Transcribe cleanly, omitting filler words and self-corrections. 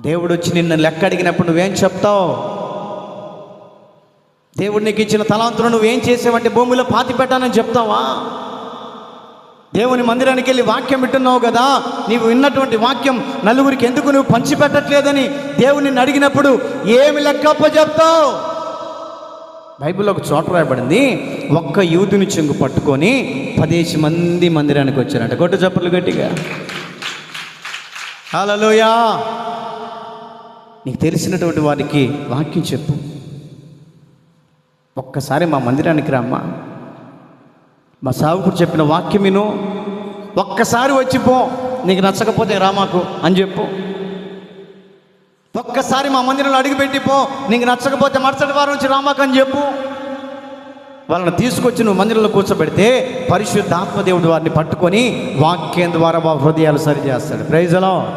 దేవుడు వచ్చి నిన్ను లెక్క అడిగినప్పుడు నువ్వేం చెప్తావు? దేవుడు నీకు ఇచ్చిన తలాంతులు నువ్వేం చేసావంటే భూమిలో పాతి పెట్టానని చెప్తావా? దేవుని మందిరానికి వెళ్ళి వాక్యం వింటున్నావు కదా, నీవు విన్నటువంటి వాక్యం నలుగురికి ఎందుకు నువ్వు పంచిపెట్టట్లేదని దేవుని అడిగినప్పుడు ఏమి లెక్కప్ప చెప్తావు? బైబిల్లో ఒక చోట రాయబడింది, ఒక్క యూదుని చెంగు పట్టుకొని 10 మంది మందిరానికి వచ్చారంట. కొట్టు చప్పట్లు గట్టిగా. హల్లెలూయా. నీకు తెలిసినటువంటి వారికి వాక్యం చెప్పు. ఒక్కసారి మా మందిరానికి రామ్మా, మా సావుకుడు చెప్పిన వాక్యం విను, ఒక్కసారి వచ్చిపో, నీకు నచ్చకపోతే రామాకు అని చెప్పు. ఒక్కసారి మా మందిరంలో అడుగుపెట్టిపో, నీకు నచ్చకపోతే మరుసటి వారం నుంచి రామాకు అని చెప్పు. వాళ్ళని తీసుకొచ్చి నువ్వు మందిరంలో కూర్చోబెడితే పరిశుద్ధాత్మ దేవుడు వారిని పట్టుకొని వాక్యం ద్వారా వారి హృదయాలు సరి చేస్తాడు. Praise the lord.